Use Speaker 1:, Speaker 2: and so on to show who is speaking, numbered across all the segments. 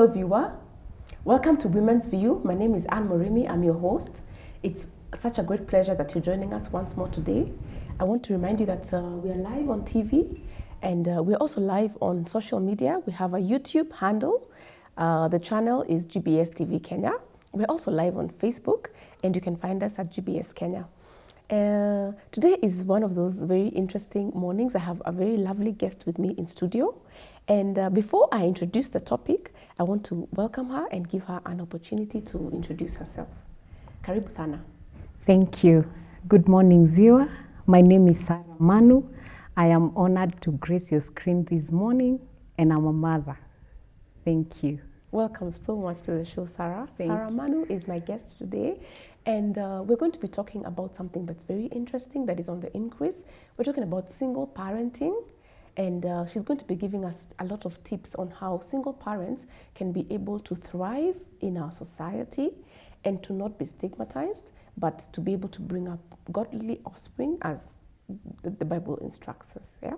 Speaker 1: Hello viewer, welcome to Women's View. My name is Anne Morimi, I'm your host. It's such a great pleasure that you're joining us once more today. I want to remind you that we are live on TV and we're also live on social media. We have a YouTube handle. The channel is GBS TV Kenya. We're also live on Facebook and you can find us at GBS Kenya. Today is one of those very interesting mornings. I have a very lovely guest with me in studio. And before I introduce the topic, I want to welcome her and give her an opportunity to introduce herself. Karibu sana.
Speaker 2: Thank you. Good morning, viewer. My name is Sarah Manu. I am honored to grace your screen this morning, and I'm a mother. Thank you.
Speaker 1: Welcome so much to the show, Sarah.
Speaker 2: Thank
Speaker 1: Sarah Manu is my guest today, and we're going to be talking about something that's very interesting that is on the increase. We're talking about single parenting, and she's going to be giving us a lot of tips on how single parents can be able to thrive in our society and to not be stigmatized, but to be able to bring up godly offspring as the Bible instructs us. Yeah.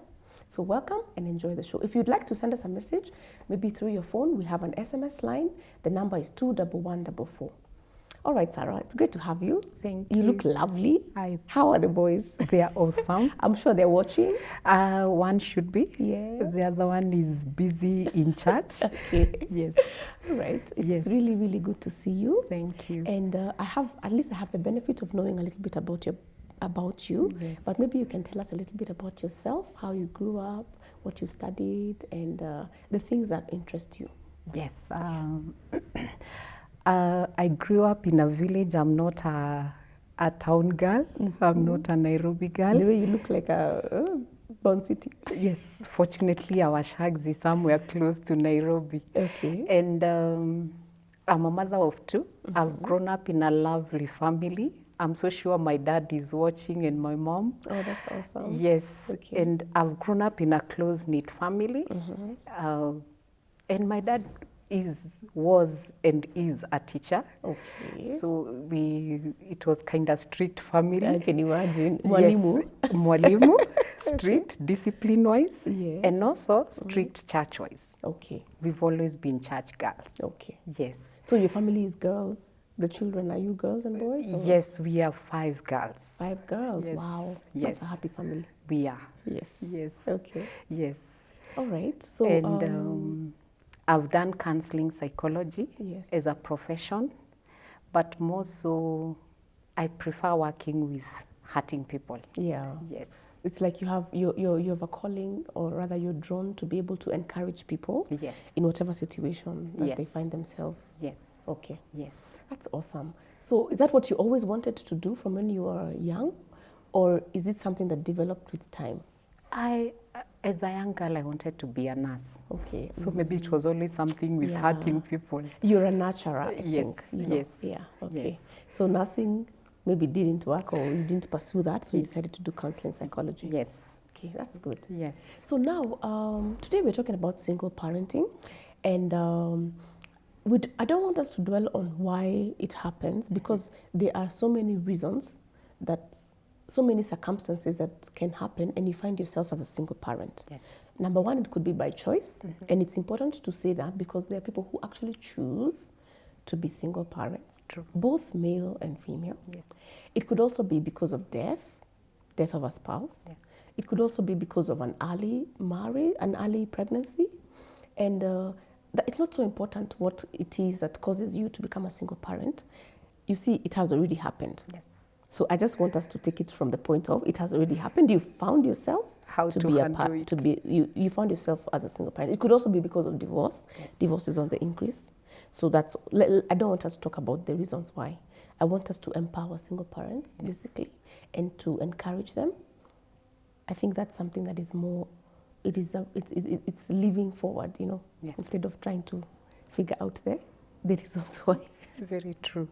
Speaker 1: So welcome and enjoy the show. If you'd like to send us a message, maybe through your phone, we have an SMS line. The number is 21144. All right, Sarah, it's great to have you.
Speaker 2: Thank
Speaker 1: You
Speaker 2: you.
Speaker 1: look lovely. How are the boys?
Speaker 2: They are awesome.
Speaker 1: I'm sure they're watching.
Speaker 2: One should be.
Speaker 1: Yeah.
Speaker 2: The other one is busy in church.
Speaker 1: Okay.
Speaker 2: Yes.
Speaker 1: All right. It's
Speaker 2: Yes.
Speaker 1: really, really good to see you.
Speaker 2: Thank you.
Speaker 1: And I have the benefit of knowing a little bit about you.
Speaker 2: Yes.
Speaker 1: But maybe you can tell us a little bit about yourself, how you grew up, what you studied, and the things that interest you.
Speaker 2: Yes. I grew up in a village. I'm not a town girl. I'm not a Nairobi girl.
Speaker 1: The way you look like a Bond City.
Speaker 2: Yes, fortunately our shags is somewhere close to Nairobi.
Speaker 1: Okay.
Speaker 2: And I'm a mother of two. I've grown up in a lovely family. I'm so sure my dad is watching and my mom.
Speaker 1: Oh, that's awesome.
Speaker 2: Yes,
Speaker 1: Okay.
Speaker 2: and I've grown up in a close-knit family. And my dad was and is a teacher.
Speaker 1: Okay.
Speaker 2: So it was kind of strict family.
Speaker 1: I can imagine. Mwalimu.
Speaker 2: Yes, mwalimu, strict discipline-wise,
Speaker 1: Yes.
Speaker 2: and also strict church-wise.
Speaker 1: Okay.
Speaker 2: We've always been church girls.
Speaker 1: Okay.
Speaker 2: Yes.
Speaker 1: So your family is girls. The children, are you girls and boys? Or?
Speaker 2: Yes, we are 5 girls.
Speaker 1: 5 girls.
Speaker 2: Yes.
Speaker 1: Wow.
Speaker 2: Yes.
Speaker 1: That's a happy family.
Speaker 2: We are.
Speaker 1: Yes.
Speaker 2: Yes.
Speaker 1: Okay.
Speaker 2: Yes.
Speaker 1: All right. So
Speaker 2: And I've done counseling psychology
Speaker 1: Yes.
Speaker 2: as a profession, but more so I prefer working with hurting people.
Speaker 1: yeah.
Speaker 2: Yes.
Speaker 1: It's like you have a calling, or rather you're drawn to be able to encourage people
Speaker 2: Yes.
Speaker 1: in whatever situation that
Speaker 2: Yes.
Speaker 1: they find themselves.
Speaker 2: Yes.
Speaker 1: Okay.
Speaker 2: Yes.
Speaker 1: That's awesome. So is that what you always wanted to do from when you were young, or is it something that developed with time?
Speaker 2: As a young girl, I wanted to be a nurse.
Speaker 1: Okay.
Speaker 2: So maybe it was always something with
Speaker 1: Yeah.
Speaker 2: hurting people.
Speaker 1: You're a nurturer, I
Speaker 2: Yes,
Speaker 1: think. You know?
Speaker 2: yes,
Speaker 1: Yeah. Okay.
Speaker 2: yes.
Speaker 1: So nursing maybe didn't work, or you didn't pursue that, so you decided to do counseling psychology.
Speaker 2: Yes.
Speaker 1: Okay, that's good.
Speaker 2: Yes.
Speaker 1: So now, today we're talking about single parenting, and I don't want us to dwell on why it happens, because there are so many reasons, so many circumstances that can happen, and you find yourself as a single parent.
Speaker 2: Yes.
Speaker 1: Number one, it could be by choice, and it's important to say that because there are people who actually choose to be single parents,
Speaker 2: True.
Speaker 1: both male and female.
Speaker 2: Yes.
Speaker 1: It could also be because of death of a spouse.
Speaker 2: Yes.
Speaker 1: It could also be because of an early marriage, an early pregnancy. And it's not so important what it is that causes you to become a single parent. You see, it has already happened.
Speaker 2: Yes.
Speaker 1: So I just want us to take it from the point of it has already happened. You found yourself
Speaker 2: How to
Speaker 1: be a
Speaker 2: handle
Speaker 1: part,
Speaker 2: it.
Speaker 1: to be you found yourself as a single parent. It could also be because of divorce.
Speaker 2: Yes.
Speaker 1: Divorce is on the increase. So I don't want us to talk about the reasons why. I want us to empower single parents,
Speaker 2: Yes.
Speaker 1: basically, and to encourage them. I think that's something that is more, it's living forward, you know,
Speaker 2: Yes.
Speaker 1: instead of trying to figure out the reasons why.
Speaker 2: Very true.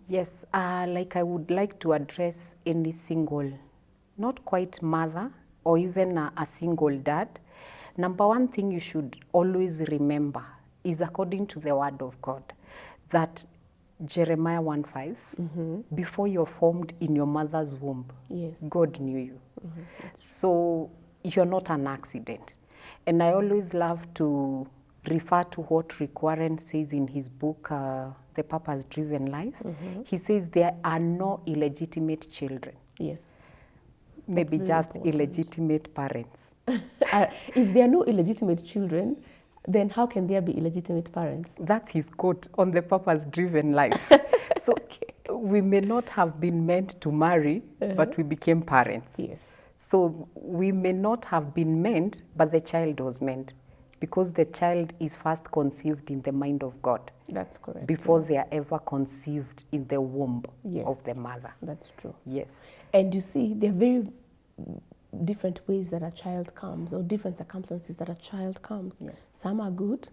Speaker 2: Yes, like I would like to address any single, not quite mother or even a single dad. Number one thing you should always remember is, according to the word of God, that Jeremiah 1:5, before you're formed in your mother's womb,
Speaker 1: Yes.
Speaker 2: God knew you. So you're not an accident. And I always love to refer to what Rick Warren says in his book, The Purpose Driven Life. He says there are no illegitimate children,
Speaker 1: Yes.
Speaker 2: maybe
Speaker 1: very
Speaker 2: just
Speaker 1: important.
Speaker 2: illegitimate parents.
Speaker 1: If there are no illegitimate children, then how can there be illegitimate parents?
Speaker 2: That's his quote on The Purpose Driven Life. So we may not have been meant to marry, but we became parents.
Speaker 1: Yes.
Speaker 2: So we may not have been meant, but the child was meant, because the child is first conceived in the mind of God
Speaker 1: That's correct.
Speaker 2: before they are ever conceived in the womb
Speaker 1: Yes.
Speaker 2: of the mother.
Speaker 1: That's true.
Speaker 2: Yes.
Speaker 1: And you see, there are very different ways that a child comes, or different circumstances that a child comes.
Speaker 2: Yes.
Speaker 1: Some are good,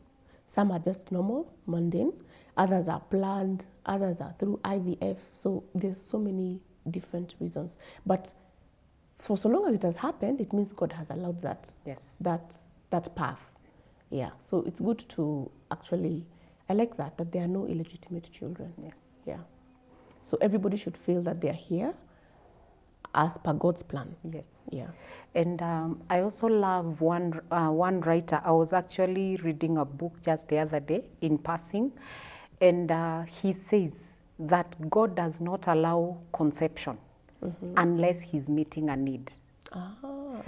Speaker 1: some are just normal, mundane, others are planned, others are through IVF. So there's so many different reasons. But for so long as it has happened, it means God has allowed that
Speaker 2: Yes.
Speaker 1: that path. Yeah. So it's good to actually, I like that there are no illegitimate children.
Speaker 2: Yes.
Speaker 1: Yeah. So everybody should feel that they're here as per God's plan.
Speaker 2: Yes.
Speaker 1: Yeah.
Speaker 2: And I also love one writer. I was actually reading a book just the other day in passing, and he says that God does not allow conception unless he's meeting a need.
Speaker 1: Ah,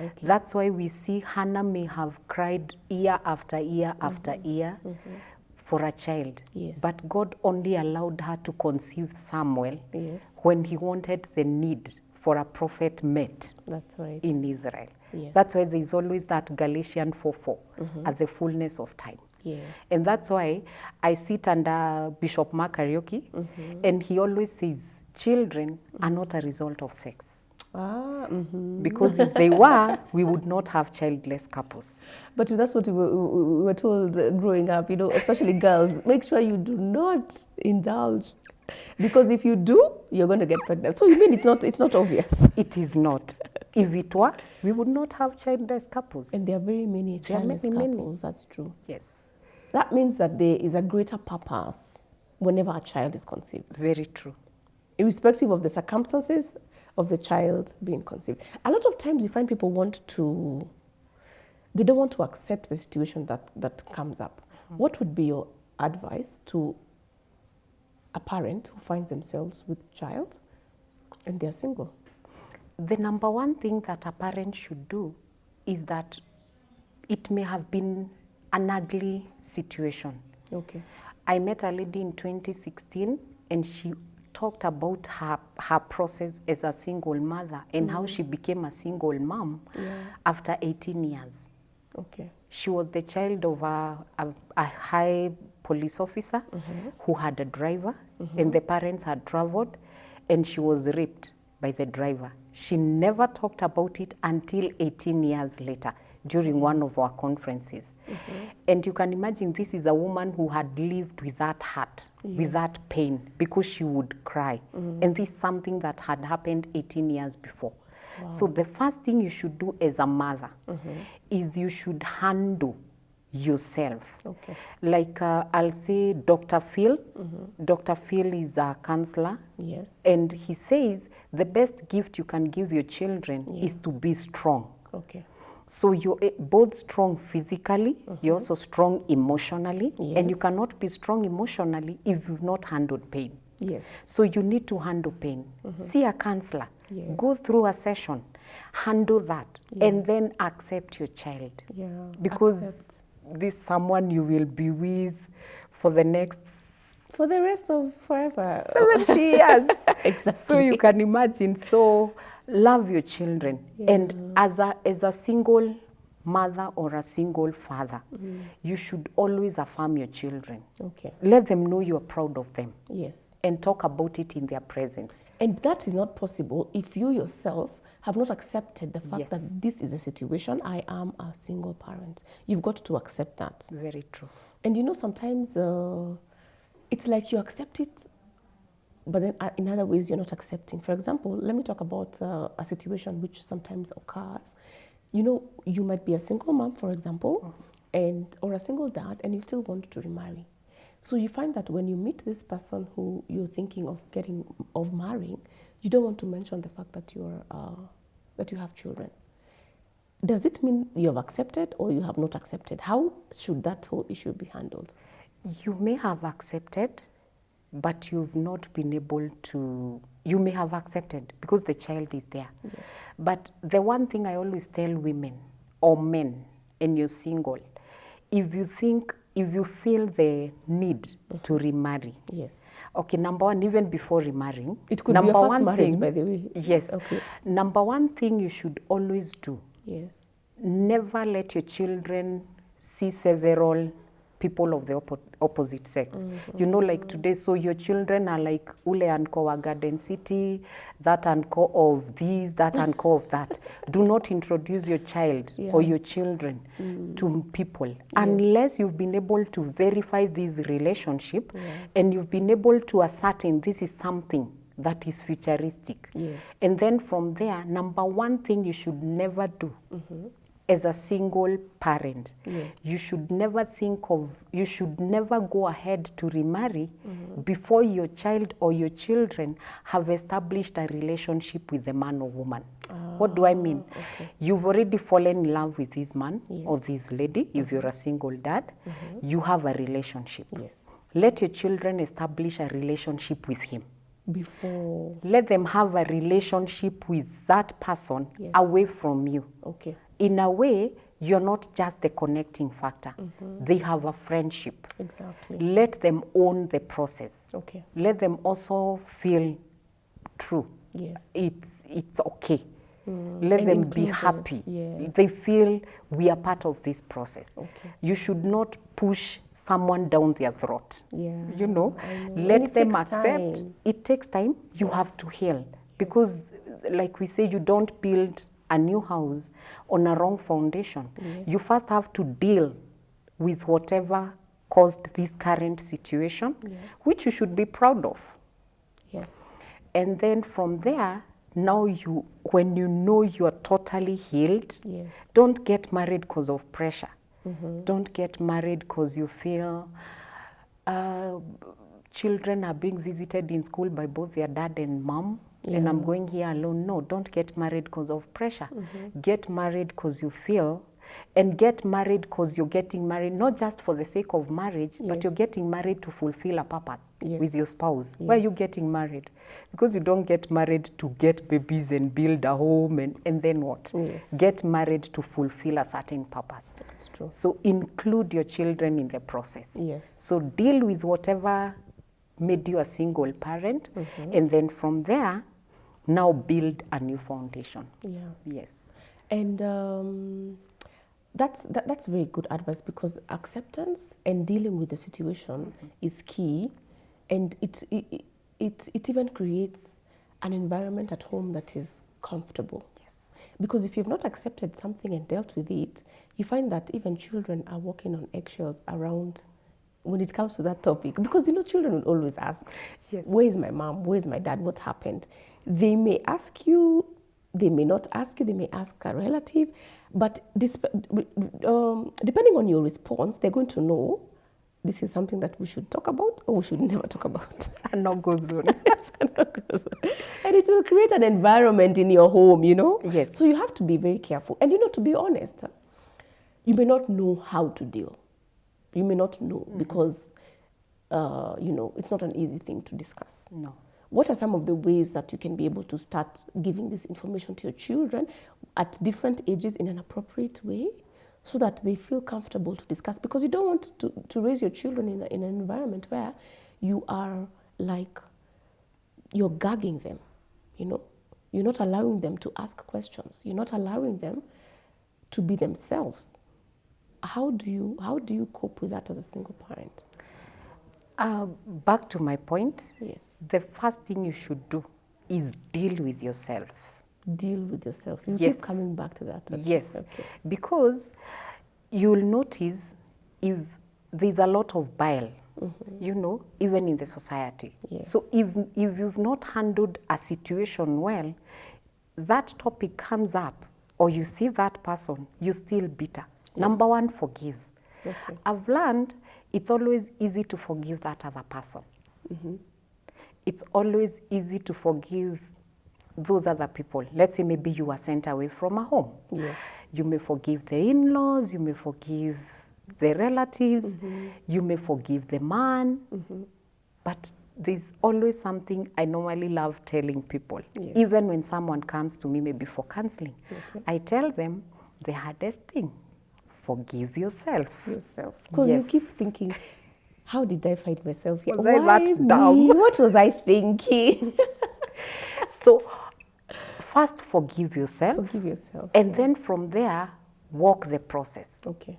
Speaker 1: okay.
Speaker 2: That's why we see Hannah may have cried year after year after year for a child.
Speaker 1: Yes.
Speaker 2: But God only allowed her to conceive Samuel
Speaker 1: Yes,
Speaker 2: when he wanted the need for a prophet met
Speaker 1: that's right.
Speaker 2: in Israel.
Speaker 1: Yes.
Speaker 2: That's why there's always that Galatians 4:4 at the fullness of time.
Speaker 1: Yes.
Speaker 2: And that's why I sit under Bishop Mark Karaoke, and he always says children are not a result of sex. Because if they were, we would not have childless couples.
Speaker 1: But that's what we were told growing up, you know, especially girls. Make sure you do not indulge, because if you do, you're going to get pregnant. So you mean it's not obvious?
Speaker 2: It is not. If it were, we would not have childless couples.
Speaker 1: And there are very many
Speaker 2: There are
Speaker 1: childless
Speaker 2: many.
Speaker 1: couples. That's true.
Speaker 2: Yes,
Speaker 1: That means that there is a greater purpose whenever a child is conceived,
Speaker 2: very true.
Speaker 1: irrespective of the circumstances of the child being conceived. A lot of times you find people they don't want to accept the situation that comes up. What would be your advice to a parent who finds themselves with a child and they're single?
Speaker 2: The number one thing that a parent should do is that it may have been an ugly situation.
Speaker 1: Okay.
Speaker 2: I met a lady in 2016, and she talked about her process as a single mother and how she became a single mom after 18 years.
Speaker 1: Okay.
Speaker 2: She was the child of a high police officer who had a driver, and the parents had traveled, and she was raped by the driver. She never talked about it until 18 years later during one of our conferences. And you can imagine, this is a woman who had lived with that hurt, with that pain, because she would cry. And this is something that had happened 18 years before. So the first thing you should do as a mother is you should handle yourself.
Speaker 1: Okay.
Speaker 2: Like I'll say Dr. Phil. Dr. Phil is a counselor.
Speaker 1: Yes.
Speaker 2: And he says the best gift you can give your children is to be strong.
Speaker 1: Okay.
Speaker 2: So you're both strong physically, you're also strong emotionally, and you
Speaker 1: Yes.
Speaker 2: cannot be strong emotionally if you've not handled pain.
Speaker 1: Yes.
Speaker 2: So you need to handle pain. See a counselor,
Speaker 1: Yes.
Speaker 2: go through a session, handle that, and then accept your child.
Speaker 1: Yeah.
Speaker 2: Because
Speaker 1: Accept.
Speaker 2: this someone you will be with for the next
Speaker 1: For the rest of forever.
Speaker 2: 70 years.
Speaker 1: Exactly.
Speaker 2: So you can imagine. So love your children. And as a single mother or a single father, you should always affirm your children.
Speaker 1: Okay.
Speaker 2: Let them know you are proud of them
Speaker 1: Yes.
Speaker 2: and talk about it in their presence.
Speaker 1: And that is not possible if you yourself have not accepted the fact
Speaker 2: Yes.
Speaker 1: that this is a situation. I am a single parent. You've got to accept that.
Speaker 2: Very true.
Speaker 1: And you know, sometimes it's like you accept it, but then in other ways you're not accepting. For example, let me talk about a situation which sometimes occurs. You know, you might be a single mom, for example, or a single dad, and you still want to remarry. So you find that when you meet this person who you're thinking of marrying, you don't want to mention the fact that you have children. Does it mean you have accepted or you have not accepted? How should that whole issue be handled?
Speaker 2: You may have accepted, but you've not been able to, you may have accepted because the child is there.
Speaker 1: Yes.
Speaker 2: But the one thing I always tell women or men, and you're single, if you feel the need to remarry,
Speaker 1: Yes.
Speaker 2: okay, number one, even before remarrying,
Speaker 1: It could be
Speaker 2: number
Speaker 1: your first
Speaker 2: one
Speaker 1: marriage,
Speaker 2: thing,
Speaker 1: by the way.
Speaker 2: yes.
Speaker 1: Okay.
Speaker 2: Number one thing you should always do,
Speaker 1: Yes.
Speaker 2: never let your children see several people of the opposite sex. You know, like today, so your children are like ule anko wa Garden City, that anko of this, that anko of that. Do not introduce your child or your children to people unless you've been able to verify this relationship and you've been able to ascertain this is something that is futuristic.
Speaker 1: Yes.
Speaker 2: And then from there, number one thing you should never do as a single parent,
Speaker 1: Yes.
Speaker 2: you should never go ahead to remarry before your child or your children have established a relationship with the man or woman. What do I mean?
Speaker 1: Okay.
Speaker 2: You've already fallen in love with this man or
Speaker 1: Yes.
Speaker 2: this lady, if you're a single dad, you have a relationship.
Speaker 1: Yes.
Speaker 2: Let your children establish a relationship with him.
Speaker 1: Before.
Speaker 2: Let them have a relationship with that person away from you.
Speaker 1: Okay.
Speaker 2: In a way, you're not just the connecting factor. They have a friendship.
Speaker 1: Exactly.
Speaker 2: Let them own the process.
Speaker 1: Okay.
Speaker 2: Let them also feel true.
Speaker 1: Yes.
Speaker 2: It's okay. Let
Speaker 1: And
Speaker 2: them be
Speaker 1: included.
Speaker 2: happy.
Speaker 1: Yes.
Speaker 2: They feel we are part of this process.
Speaker 1: Okay.
Speaker 2: You should not push someone down their throat.
Speaker 1: Yeah.
Speaker 2: You know,
Speaker 1: I know.
Speaker 2: let
Speaker 1: And it
Speaker 2: them
Speaker 1: takes
Speaker 2: accept.
Speaker 1: time.
Speaker 2: It takes time. You have to heal because, like we say, you don't build a new house on a wrong foundation.
Speaker 1: Yes.
Speaker 2: You first have to deal with whatever caused this current situation, which you should be proud of.
Speaker 1: Yes.
Speaker 2: And then from there, now when you know you are totally healed,
Speaker 1: Yes.
Speaker 2: don't get married because of pressure. Don't get married because you feel children are being visited in school by both their dad and mom, and I'm going here alone. No, don't get married because of pressure. Get married because you feel, and get married because you're getting married not just for the sake of marriage, but you're getting married to fulfill a purpose with your spouse. Why are you getting married? Because you don't get married to get babies and build a home and then what?
Speaker 1: Yes.
Speaker 2: Get married to fulfill a certain purpose.
Speaker 1: That's true.
Speaker 2: So include your children in the process.
Speaker 1: Yes.
Speaker 2: So deal with whatever made you a single parent, and then from there, now build a new foundation.
Speaker 1: Yeah.
Speaker 2: Yes.
Speaker 1: And that's very good advice, because acceptance and dealing with the situation is key, and it even creates an environment at home that is comfortable.
Speaker 2: Yes.
Speaker 1: Because if you've not accepted something and dealt with it, you find that even children are walking on eggshells around when it comes to that topic. Because children will always ask, where is my mom? Where is my dad? What happened? They may ask you, they may not ask you, they may ask a relative, but depending on your response, they're going to know this is something that we should talk about or we should never talk about.
Speaker 2: And not go zone.
Speaker 1: And it will create an environment in your home,
Speaker 2: Yes.
Speaker 1: So you have to be very careful. And to be honest, you may not know how to deal. You may not know because, it's not an easy thing to discuss.
Speaker 2: No.
Speaker 1: What are some of the ways that you can be able to start giving this information to your children at different ages in an appropriate way so that they feel comfortable to discuss? Because you don't want to raise your children in an environment where you are like, you're gagging them, You're not allowing them to ask questions. You're not allowing them to be themselves. How do you cope with that as a single parent?
Speaker 2: Back to my point,
Speaker 1: Yes.
Speaker 2: the first thing you should do is deal with yourself.
Speaker 1: Deal with yourself. You
Speaker 2: Yes.
Speaker 1: keep coming back to that. Okay.
Speaker 2: Yes,
Speaker 1: Okay.
Speaker 2: because you'll notice if there's a lot of bile, even in the society.
Speaker 1: Yes.
Speaker 2: So if you've not handled a situation well, that topic comes up or you see that person, you're still bitter. Number one, forgive.
Speaker 1: Okay.
Speaker 2: I've learned it's always easy to forgive that other person. It's always easy to forgive those other people. Let's say maybe you were sent away from a home.
Speaker 1: Yes.
Speaker 2: You may forgive the in-laws, you may forgive the relatives, you may forgive the man, but there's always something I normally love telling people.
Speaker 1: Yes.
Speaker 2: Even when someone comes to me maybe for counseling,
Speaker 1: Okay.
Speaker 2: I tell them the hardest thing, forgive yourself.
Speaker 1: Because you
Speaker 2: Yes.
Speaker 1: keep thinking, how did I find myself here?
Speaker 2: Was I
Speaker 1: Why
Speaker 2: that
Speaker 1: me?
Speaker 2: dumb?
Speaker 1: What was I thinking?
Speaker 2: So first forgive yourself,
Speaker 1: Forgive yourself.
Speaker 2: and then from there, walk the process.
Speaker 1: Okay.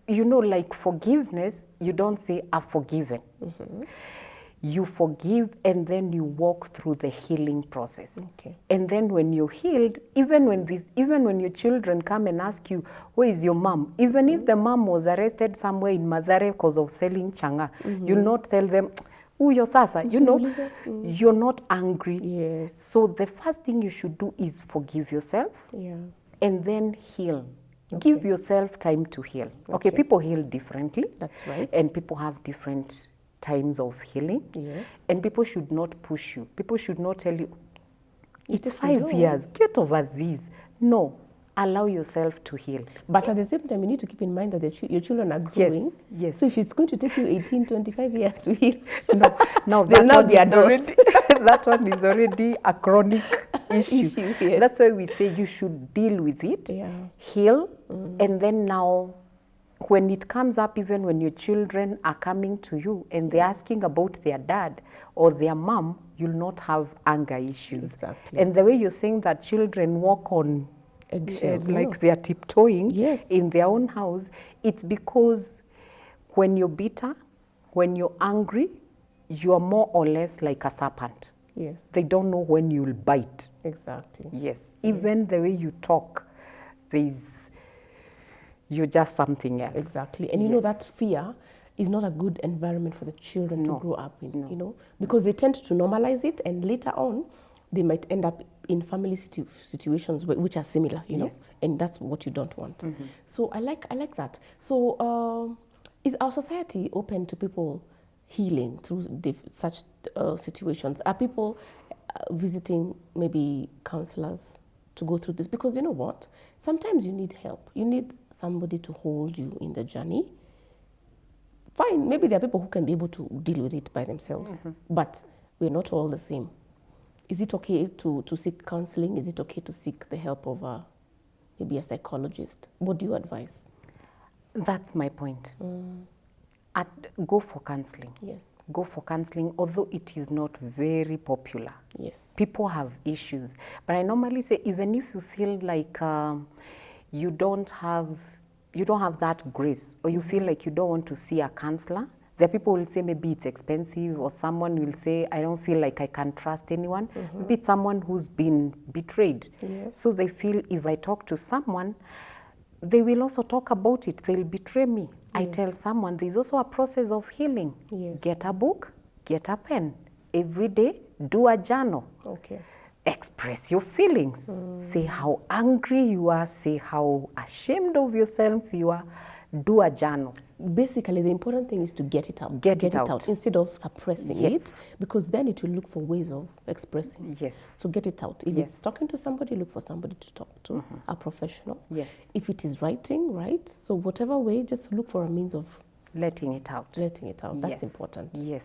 Speaker 2: You know, like forgiveness, you don't say, I've forgiven. You forgive and then you walk through the healing process.
Speaker 1: Okay.
Speaker 2: And then when you're healed, even when your children come and ask you, where is your mom? Even if the mom was arrested somewhere in Mathare because of selling changa, you'll not tell them, your sasa, you know, you're not angry.
Speaker 1: Yes.
Speaker 2: So the first thing you should do is forgive yourself
Speaker 1: Yeah.
Speaker 2: and then heal. Give yourself time to heal. Okay, people heal differently.
Speaker 1: That's right.
Speaker 2: And people have different times of healing.
Speaker 1: Yes.
Speaker 2: And people should not push you. People should not tell you, it's
Speaker 1: takes
Speaker 2: 5
Speaker 1: long.
Speaker 2: years, get over this. No, allow yourself to heal.
Speaker 1: But at the same time, you need to keep in mind that your children are growing.
Speaker 2: Yes.
Speaker 1: So if it's going to take you 18, 25 years to heal,
Speaker 2: No,
Speaker 1: they'll
Speaker 2: that
Speaker 1: now
Speaker 2: one
Speaker 1: be
Speaker 2: is
Speaker 1: adults.
Speaker 2: that one is already a chronic issue.
Speaker 1: Yes.
Speaker 2: That's why we say you should deal with it,
Speaker 1: Yeah.
Speaker 2: heal, and then now when it comes up, even when your children are coming to you and they're asking about their dad or their mom, you'll not have anger issues.
Speaker 1: Exactly.
Speaker 2: And the way you're saying that children walk on
Speaker 1: Eggshells,
Speaker 2: like they're tiptoeing
Speaker 1: Yes.
Speaker 2: in their own house, it's because when you're bitter, when you're angry, you're more or less like a serpent.
Speaker 1: Yes.
Speaker 2: They don't know when you'll bite.
Speaker 1: Exactly.
Speaker 2: Yes. Even the way you talk, you're just something else.
Speaker 1: Exactly. And you know that fear is not a good environment for the children to grow up in, you know, because they tend to normalize it, and later on they might end up in family situations which are similar, you know, and that's what you don't want. So I like that. So is our society open to people healing through such situations? Are people visiting maybe counselors to go through this? Because you know what, sometimes you need help. You need somebody to hold you in the journey. Fine, maybe there are people who can be able to deal with it by themselves, but we're not all the same. Is it okay to seek counseling? Is it okay to seek the help of maybe a psychologist? What do you advise?
Speaker 2: That's my point. Go for counseling.
Speaker 1: Yes.
Speaker 2: Go for counseling, although it is not very popular.
Speaker 1: Yes.
Speaker 2: People have issues. But I normally say, even if you feel like you don't have that grace, or you feel like you don't want to see a counselor, there are people who will say maybe it's expensive, or someone will say, I don't feel like I can trust anyone. Maybe it's someone who's been betrayed.
Speaker 1: Yes.
Speaker 2: So they feel if I talk to someone, they will also talk about it. They'll betray me. I tell someone there's also a process of healing.
Speaker 1: Yes.
Speaker 2: Get a book, get a pen. Every day, do a journal.
Speaker 1: Okay.
Speaker 2: Express your feelings. Say how angry you are. Say how ashamed of yourself you are. Do a journal.
Speaker 1: Basically, the important thing is to get it out.
Speaker 2: Get it out.
Speaker 1: instead of suppressing it, because then it will look for ways of expressing.
Speaker 2: Yes.
Speaker 1: So get it out. If it's talking to somebody, look for somebody to talk to, a professional.
Speaker 2: Yes.
Speaker 1: If it is writing, right? So whatever way, just look for a means of
Speaker 2: Letting it out.
Speaker 1: letting it out. That's important.
Speaker 2: Yes.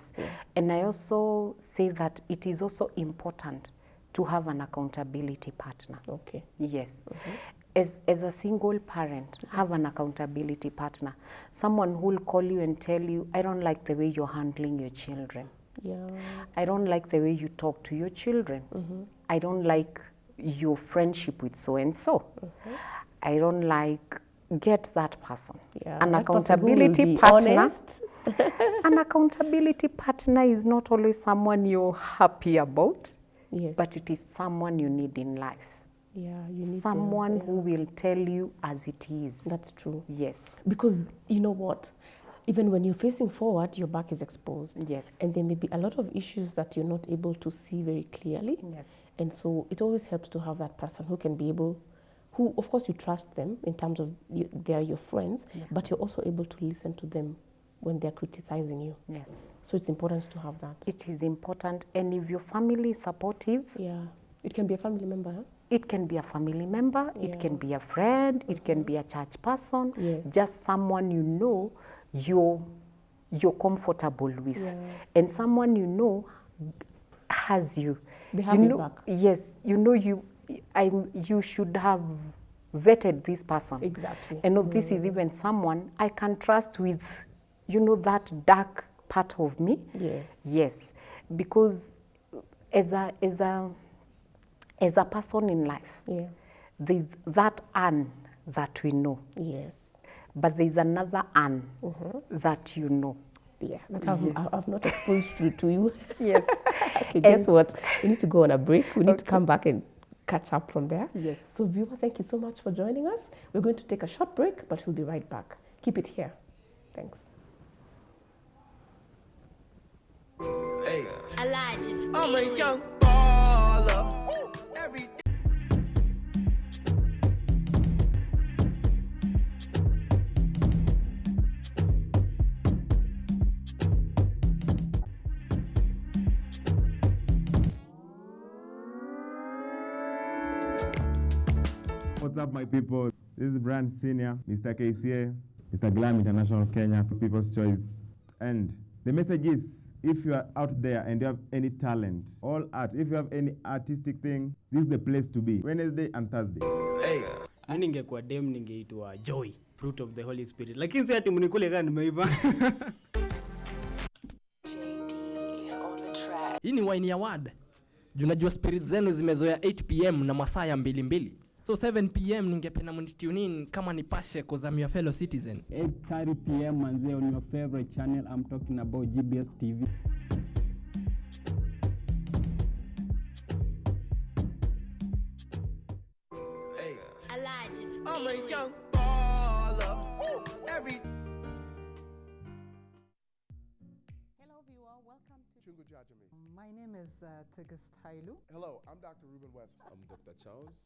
Speaker 2: And I also say that it is also important to have an accountability partner.
Speaker 1: Okay.
Speaker 2: Yes. As a single parent, have an accountability partner. Someone who will call you and tell you, I don't like the way you're handling your children.
Speaker 1: Yeah.
Speaker 2: I don't like the way you talk to your children. I don't like your friendship with so-and-so. I don't like, get that person.
Speaker 1: Yeah.
Speaker 2: An
Speaker 1: That person who will
Speaker 2: accountability
Speaker 1: be
Speaker 2: partner.
Speaker 1: honest.
Speaker 2: An accountability partner is not always someone you're happy about,
Speaker 1: Yes.
Speaker 2: but it is someone you need in life.
Speaker 1: yeah, you need
Speaker 2: Someone who will tell you as it is.
Speaker 1: That's true.
Speaker 2: Yes.
Speaker 1: Because you know what? Even when you're facing forward, your back is exposed.
Speaker 2: Yes.
Speaker 1: And there may be a lot of issues that you're not able to see very clearly.
Speaker 2: Yes.
Speaker 1: And so it always helps to have that person who can be able, who, of course, you trust them in terms of they're your friends, but you're also able to listen to them when they're criticizing you.
Speaker 2: Yes.
Speaker 1: So it's important to have that.
Speaker 2: It is important. And if your family is supportive,
Speaker 1: Yeah. It can be a family member, huh?
Speaker 2: It can be a family member, it can be a friend, it can be a church person, just someone you know you're comfortable with, and someone you know has you.
Speaker 1: They have your back.
Speaker 2: Yes, you know you should have vetted this person.
Speaker 1: Exactly.
Speaker 2: And this is even someone I can trust with, that dark part of me.
Speaker 1: Yes.
Speaker 2: Yes, because as a person in life, there's that Anne that we know.
Speaker 1: Yes.
Speaker 2: But there's another Anne that you know.
Speaker 1: Yeah, that I've not exposed to you.
Speaker 2: Yes.
Speaker 1: Okay, guess what? We need to go on a break. We need to come back and catch up from there.
Speaker 2: Yes.
Speaker 1: So viewer, thank you so much for joining us. We're going to take a short break, but we'll be right back. Keep it here. Thanks.
Speaker 3: Hey,
Speaker 4: Elijah.
Speaker 3: I'm a young baller. Every
Speaker 5: What's up, my people? This is Brand Senior, Mr. KCA, Mr. Glam International Kenya, People's Choice. And the message is, if you are out there and you have any talent, all art, if you have any artistic thing, this is the place to be. Wednesday and Thursday.
Speaker 3: hey,
Speaker 6: Mimi ningekuwa dem ningeitwa Joy, fruit of the Holy Spirit. Lakini si ati mnikule kama nimeiva.
Speaker 7: Hii ni wine ya word. Junajua spirit zenu zimezoea 8 PM na masaa ya 2:2. So 7 PM ningependa mnitune in kama nipashe cause I'm your fellow citizen.
Speaker 8: 8:30 PM manze on your favorite channel. I'm talking about GBS TV.
Speaker 3: hey,
Speaker 4: Elijah.
Speaker 3: I'm a young baller. Every
Speaker 9: Hello viewer, welcome to Chungu Jajami. My name is Tigist Hailu.
Speaker 10: Hello, I'm Dr. Ruben West.
Speaker 11: I'm Dr. Charles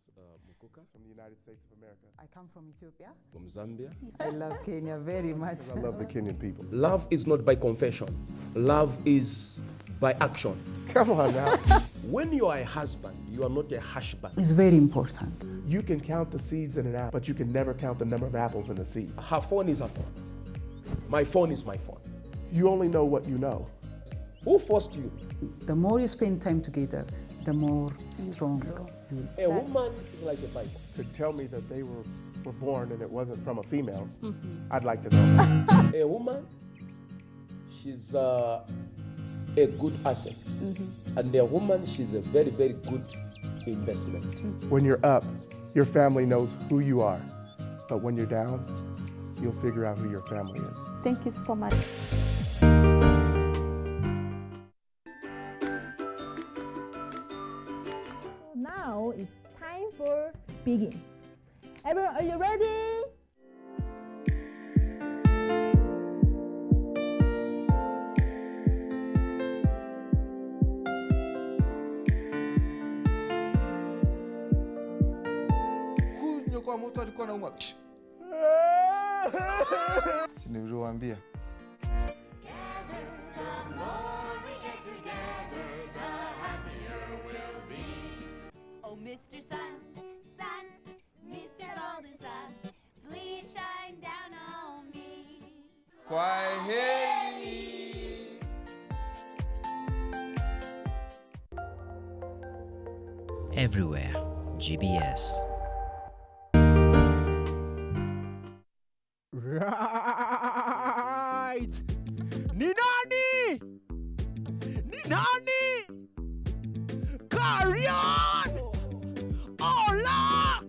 Speaker 11: Mukuka
Speaker 10: from the United States of America.
Speaker 9: I come from Ethiopia.
Speaker 11: from Zambia.
Speaker 9: I love Kenya very much.
Speaker 10: I love the Kenyan people.
Speaker 11: Love is not by confession. Love is by action.
Speaker 10: Come on now.
Speaker 11: When you are a husband, you are not a husband.
Speaker 9: It's very important.
Speaker 10: You can count the seeds in an apple, but you can never count the number of apples in a seed.
Speaker 11: Her phone is her phone. My phone is my phone.
Speaker 10: You only know what you know.
Speaker 11: Who forced you?
Speaker 9: The more you spend time together, the more stronger.
Speaker 11: A woman is like a Bible.
Speaker 10: To tell me that they were born and it wasn't from a female, I'd like to know.
Speaker 11: A woman, she's a good asset. And a woman, she's a very, very good investment.
Speaker 10: When you're up, your family knows who you are. But when you're down, you'll figure out who your family is.
Speaker 12: Thank you so much.
Speaker 13: Now it's time for begin. Everyone, are you ready?
Speaker 14: Huyu kwa mtu alikuwa anaumwa. Si niliwaambia.
Speaker 4: Oh, Mr. Sun, Sun, Mr. Golden Sun, please shine down on me.
Speaker 14: Kwaheri.
Speaker 15: Everywhere, GBS.
Speaker 16: Right. Ni nani? Ni nani? Carry on. Hola.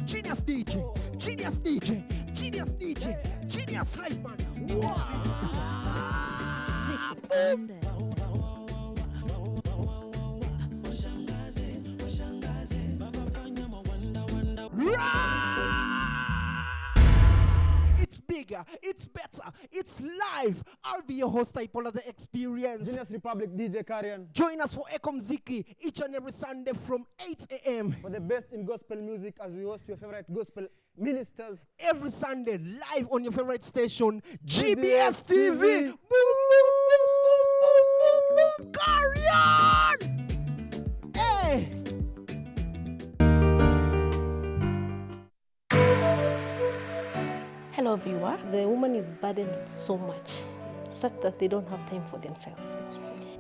Speaker 16: Genius DJ. Genius DJ. Genius DJ. Genius hype man. Wow. It's bigger, it's better, it's live. I'll be your host, Ipola the Experience.
Speaker 8: Genius Republic DJ Karian.
Speaker 16: Join us for Eko Mziki each and every Sunday from 8 a.m.
Speaker 8: For the best in gospel music as we host your favorite gospel ministers.
Speaker 16: Every Sunday, live on your favorite station, GBS TV. Boom, boom, boom, boom, boom, boom, boom. Lion! Hey!
Speaker 12: Hello, viewer. The woman is burdened with so much, such that they don't have time for themselves.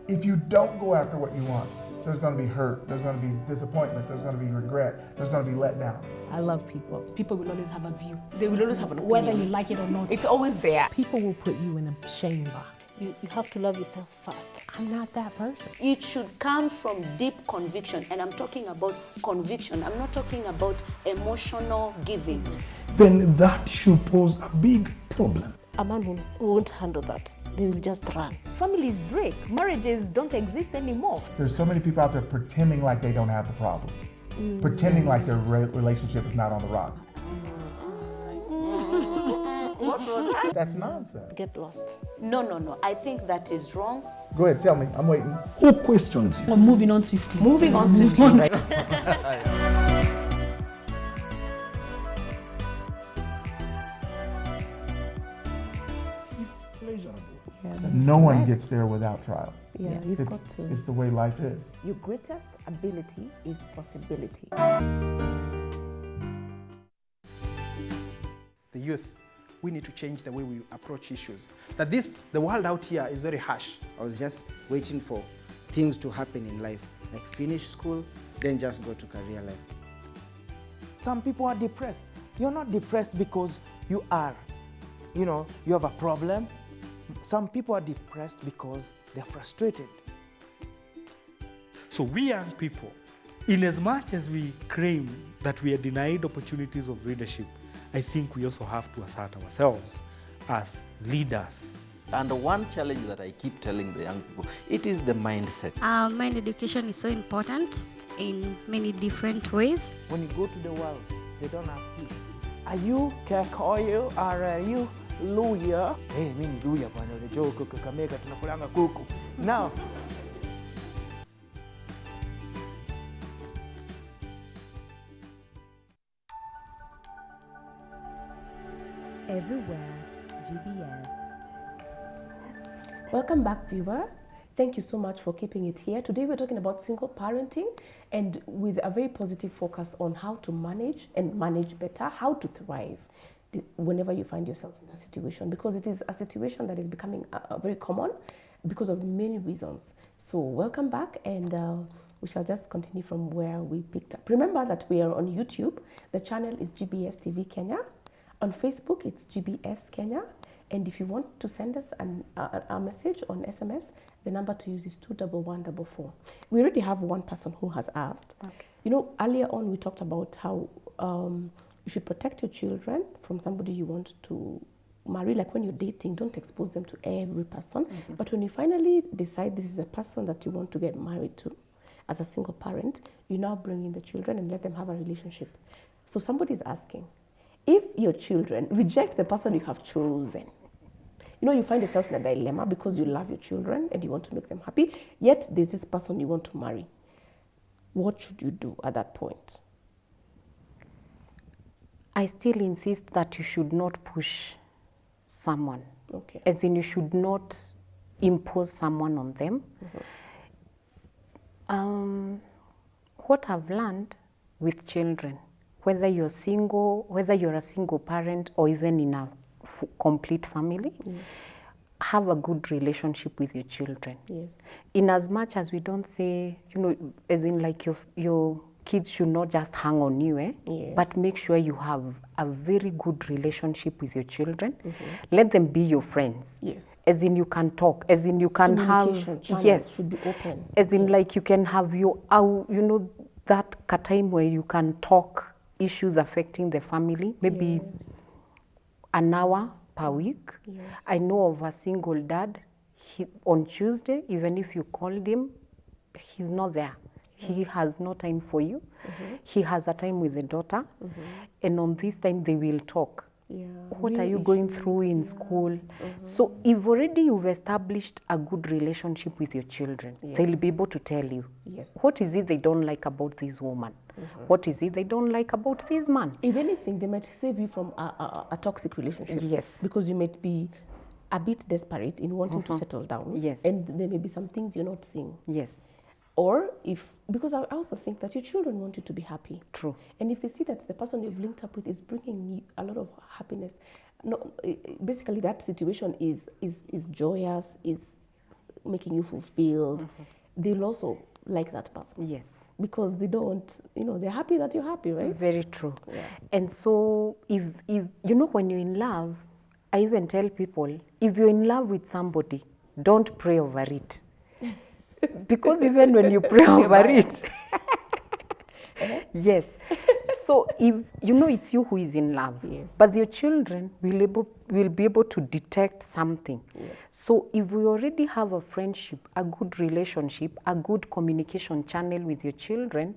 Speaker 10: If you don't go after what you want, there's going to be hurt, there's going to be disappointment, there's going to be regret, there's going to be let down.
Speaker 1: I love people. People will always have a view.
Speaker 17: They will always have an opinion.
Speaker 1: Whether you like it or not.
Speaker 17: It's always there.
Speaker 1: People will put you in a shame box.
Speaker 12: You have to love yourself first.
Speaker 1: I'm not that person.
Speaker 18: It should come from deep conviction, and I'm talking about conviction. I'm not talking about emotional giving.
Speaker 19: Then that should pose a big problem.
Speaker 12: A man won't handle that. They will just run.
Speaker 13: Families break. Marriages don't exist anymore.
Speaker 10: There's so many people out there pretending like they don't have the problem, pretending like their relationship is not on the rock.
Speaker 18: What was that?
Speaker 10: That's nonsense.
Speaker 12: Get lost.
Speaker 18: No. I think that is wrong.
Speaker 10: Go ahead, tell me. I'm waiting.
Speaker 19: Who questions you?
Speaker 1: Well, moving on swiftly. Moving on swiftly, right?
Speaker 10: No one gets there without trials.
Speaker 13: Yeah, you've got to.
Speaker 10: It's the way life is.
Speaker 13: Your greatest ability is possibility.
Speaker 16: The youth, we need to change the way we approach issues. The world out here is very harsh.
Speaker 20: I was just waiting for things to happen in life, like finish school, then just go to career life.
Speaker 16: Some people are depressed. You're not depressed because you have a problem. Some people are depressed because they're frustrated.
Speaker 21: So we young people, in as much as we claim that we are denied opportunities of leadership, I think we also have to assert ourselves as leaders.
Speaker 22: And the one challenge that I keep telling the young people, it is the mindset.
Speaker 23: Mind education is so important in many different ways.
Speaker 16: When you go to the world, they don't ask you, are you Kikuyu or are you Luya? Hey, mimi ni Luya bwana, unajua huko Kakamega tunakulanga kuku. Now,
Speaker 1: Everywhere GBS. Welcome back, viewer. Thank you so much for keeping it here. Today we're talking about single parenting, and with a very positive focus on how to manage and manage better, how to thrive whenever you find yourself in that situation, because it is a situation that is becoming very common because of many reasons. So welcome back, and we shall just continue from where we picked up. Remember that we are on YouTube. The channel is GBS TV Kenya. On Facebook, it's GBS Kenya. And if you want to send us a message on SMS, the number to use is 21144. We already have one person who has asked. Okay. You know, earlier on we talked about how you should protect your children from somebody you want to marry. Like when you're dating, don't expose them to every person. Mm-hmm. But when you finally decide this is the person that you want to get married to, as a single parent, you now bring in the children and let them have a relationship. So somebody is asking, if your children reject the person you have chosen, you know, you find yourself in a dilemma because you love your children and you want to make them happy, yet there's this person you want to marry. What should you do at that point?
Speaker 2: I still insist that you should not push someone.
Speaker 1: Okay.
Speaker 2: As in, you should not impose someone on them. Mm-hmm. What I've learned with children, whether you're single, whether you're a single parent or even in a complete family, yes, have a good relationship with your children.
Speaker 1: Yes.
Speaker 2: In as much as we don't say, you know, as in like your kids should not just hang on you,
Speaker 1: Yes.
Speaker 2: But make sure you have a very good relationship with your children.
Speaker 1: Mm-hmm.
Speaker 2: Let them be your friends.
Speaker 1: Yes.
Speaker 2: As in you can talk, as in you can have,
Speaker 1: channels
Speaker 2: yes,
Speaker 1: should be open.
Speaker 2: As in like you can have your, you know, that time where you can talk issues affecting the family, maybe
Speaker 1: yes,
Speaker 2: an hour per week.
Speaker 1: Yes.
Speaker 2: I know of a single dad, on Tuesday, even if you called him, he's not there. He has no time for you.
Speaker 1: Mm-hmm.
Speaker 2: He has a time with the daughter.
Speaker 1: Mm-hmm.
Speaker 2: And on this time, they will talk.
Speaker 1: Yeah,
Speaker 2: what are you going through in school? Mm-hmm. So if already you've established a good relationship with your children,
Speaker 1: yes,
Speaker 2: they'll be able to tell you,
Speaker 1: yes,
Speaker 2: what is it they don't like about this woman? Mm-hmm. What is it they don't like about this man?
Speaker 1: If anything, they might save you from a toxic relationship.
Speaker 2: Yes.
Speaker 1: Because you might be a bit desperate in wanting to settle down.
Speaker 2: Yes.
Speaker 1: And there may be some things you're not seeing.
Speaker 2: Yes.
Speaker 1: Or because I also think that your children want you to be happy.
Speaker 2: True.
Speaker 1: And if they see that the person you've linked up with is bringing you a lot of happiness, basically that situation is joyous, is making you fulfilled, they'll also like that person.
Speaker 2: Yes.
Speaker 1: Because they don't, they're happy that you're happy, right?
Speaker 2: Very true.
Speaker 1: Yeah.
Speaker 2: And so if when you're in love, I even tell people, if you're in love with somebody, don't pray over it. Because even when you pray over it, yes. So if it's you who is in love,
Speaker 1: yes.
Speaker 2: but your children will be able to detect something.
Speaker 1: Yes.
Speaker 2: So if we already have a friendship, a good relationship, a good communication channel with your children,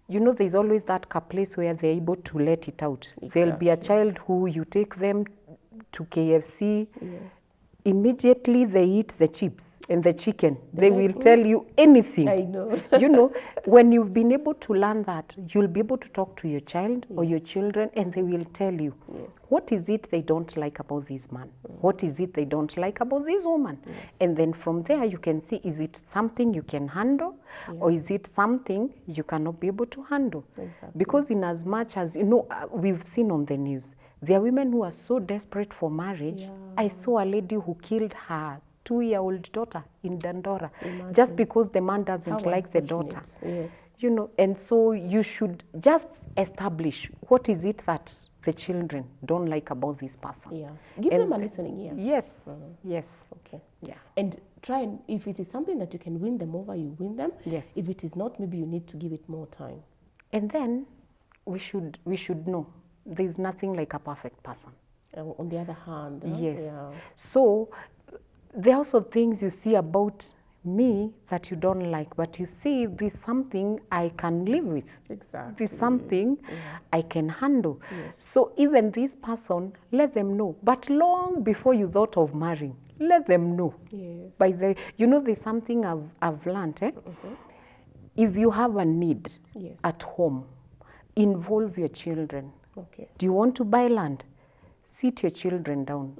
Speaker 2: there's always that place where they're able to let it out.
Speaker 1: Exactly.
Speaker 2: There'll be a child who you take them to KFC.
Speaker 1: Yes.
Speaker 2: Immediately they eat the chips and the chicken. They will tell you anything.
Speaker 1: I know.
Speaker 2: When you've been able to learn that, you'll be able to talk to your child or your children and they will tell you, what is it they don't like about this man? What is it they don't like about this woman?
Speaker 1: Yes.
Speaker 2: And then from there you can see, is it something you can handle or is it something you cannot be able to handle?
Speaker 1: Exactly.
Speaker 2: Because in as much as, we've seen on the news, there are women who are so desperate for marriage.
Speaker 1: Yeah.
Speaker 2: I saw a lady who killed her 2-year-old daughter in Dandora.
Speaker 1: Imagine.
Speaker 2: Just because the man doesn't
Speaker 1: How
Speaker 2: like the daughter.
Speaker 1: Yes.
Speaker 2: And so you should just establish what is it that the children don't like about this person.
Speaker 1: Yeah. Give them a listening ear.
Speaker 2: Yes. Yes.
Speaker 1: Okay.
Speaker 2: Yeah.
Speaker 1: And try and, if it is something that you can win them over, you win them.
Speaker 2: Yes.
Speaker 1: If it is not, maybe you need to give it more time.
Speaker 2: And then we should know there's nothing like a perfect person.
Speaker 1: On the other hand.
Speaker 2: Yes.
Speaker 1: Yeah.
Speaker 2: So there are also things you see about me that you don't like, but you see there's something I can live with.
Speaker 1: Exactly.
Speaker 2: There's something I can handle. Yes. So even this person, let them know. But long before you thought of marrying, let them know.
Speaker 1: Yes.
Speaker 2: By there's something I've learned. If you have a need at home, involve your children.
Speaker 1: Okay.
Speaker 2: Do you want to buy land? Sit your children down.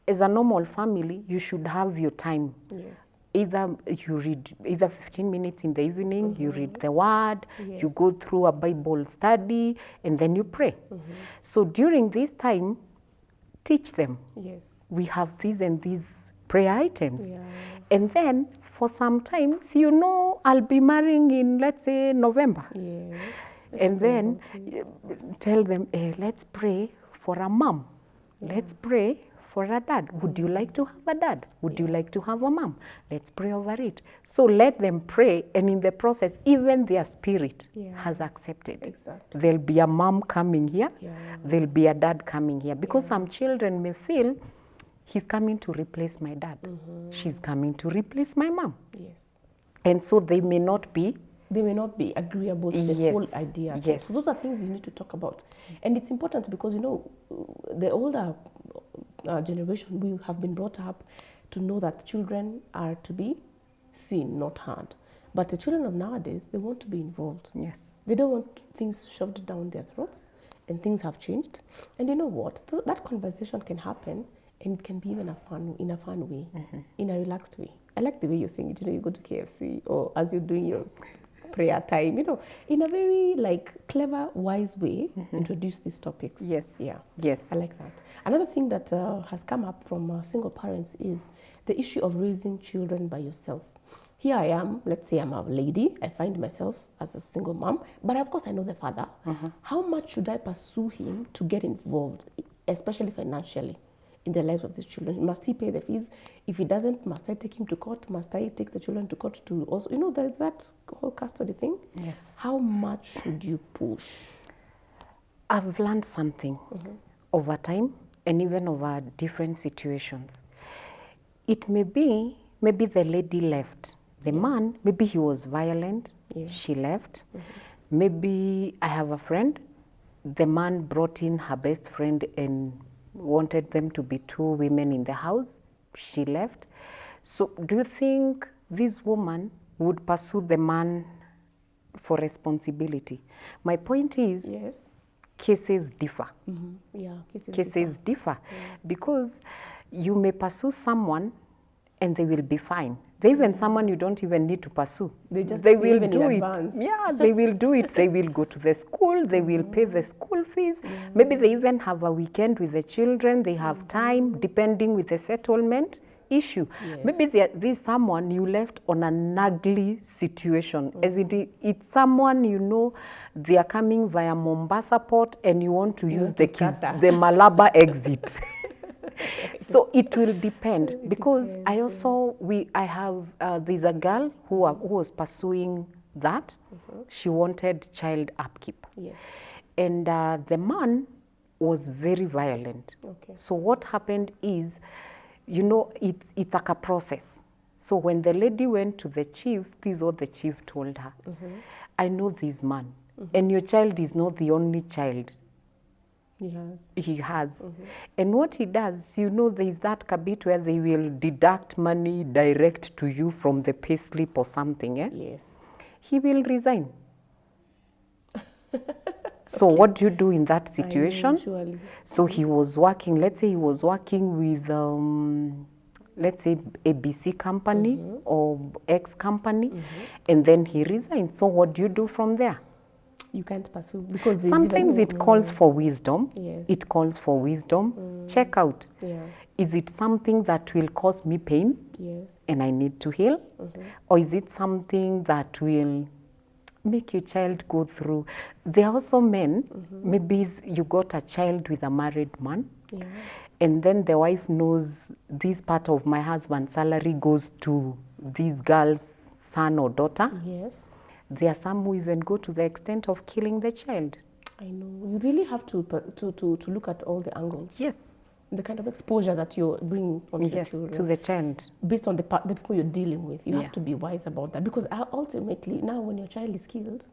Speaker 2: As a normal family, you should have your time.
Speaker 1: Yes.
Speaker 2: Either you read 15 minutes in the evening, you read the word, you
Speaker 1: Yes.
Speaker 2: go through a Bible study, and then you pray. So during this time, teach them.
Speaker 1: Yes.
Speaker 2: We have these and these prayer items.
Speaker 1: Yeah.
Speaker 2: And then for some time, I'll be marrying in, let's say, November.
Speaker 1: Yes.
Speaker 2: And then tell them, let's pray for a mom. Let's pray for a dad. Would you like to have a dad? Would you like to have a mom? Let's pray over it. So let them pray, and in the process, even their spirit has accepted.
Speaker 1: Exactly.
Speaker 2: There'll be a mom coming here. There'll be a dad coming here. Because some children may feel, he's coming to replace my dad. She's coming to replace my mom.
Speaker 1: Yes.
Speaker 2: And so they may not be
Speaker 1: agreeable to the whole idea.
Speaker 2: Yes.
Speaker 1: So those are things you need to talk about. And it's important because, the older generation, we have been brought up to know that children are to be seen, not heard. But the children of nowadays, they want to be involved.
Speaker 2: Yes.
Speaker 1: They don't want things shoved down their throats, and things have changed. And you know what? That conversation can happen, and it can be even in a fun way, in a relaxed way. I like the way you're saying it. You go to KFC, or as you're doing your prayer time, in a very clever, wise way, introduce these topics.
Speaker 2: Yes.
Speaker 1: Yeah.
Speaker 2: Yes.
Speaker 1: I like that. Another thing that has come up from single parents is the issue of raising children by yourself. Here I am, let's say I'm a lady, I find myself as a single mom, but of course I know the father. How much should I pursue him to get involved, especially financially, in the lives of these children? Must he pay the fees? If he doesn't, must I take him to court? Must I take the children to court to also, there's that whole custody thing?
Speaker 2: Yes.
Speaker 1: How much should you push?
Speaker 2: I've learned something over time and even over different situations. It may be, maybe the lady left. The man, maybe he was violent, she left. Maybe I have a friend, the man brought in her best friend and wanted them to be 2 women in the house, she left. So do you think this woman would pursue the man for responsibility? My point is,
Speaker 1: yes,
Speaker 2: cases differ.
Speaker 1: Yeah,
Speaker 2: Cases differ. Because You may pursue someone and they will be fine. They even someone you don't even need to pursue.
Speaker 1: They just
Speaker 2: will
Speaker 1: even
Speaker 2: do
Speaker 1: in
Speaker 2: it.
Speaker 1: advance.
Speaker 2: Yeah, they will do it. They will go to the school. They will pay the school fees. Maybe they even have a weekend with the children. They have time, depending with the settlement issue. Maybe there's someone you left on an ugly situation. As it's someone you know they are coming via Mombasa port and you want to use the Malaba exit. So it will depend because I also I have there's a girl who was pursuing that. She wanted child upkeep.
Speaker 1: Yes.
Speaker 2: And the man was very violent.
Speaker 1: Okay.
Speaker 2: So what happened is, you know, it's like a process. So when the lady went to the chief, this is what the chief told her. I know this man, and your child is not the only child he has. And what he does, you know, there is that kabit where they will deduct money direct to you from the pay slip or something.
Speaker 1: Yes.
Speaker 2: He will resign. So what do you do in that situation?
Speaker 1: Surely.
Speaker 2: So he was working, let's say he was working with, let's say ABC company or X company, and then he resigned. So what do you do from there?
Speaker 1: You can't pursue because
Speaker 2: sometimes it calls for wisdom.
Speaker 1: Yes.
Speaker 2: It calls for wisdom. Check out.
Speaker 1: Yeah.
Speaker 2: Is it something that will cause me pain?
Speaker 1: Yes.
Speaker 2: And I need to heal? Or is it something that will make your child go through? There are also men, maybe you got a child with a married man, and then the wife knows this part of my husband's salary goes to this girl's son or daughter.
Speaker 1: Yes.
Speaker 2: There are some who even go to the extent of killing the child.
Speaker 1: I know. You really have to look at all the angles.
Speaker 2: Yes.
Speaker 1: The kind of exposure that you're bringing onto your children.
Speaker 2: To the child.
Speaker 1: Based on the people you're dealing with. You have to be wise about that. Because ultimately, now when your child is killed,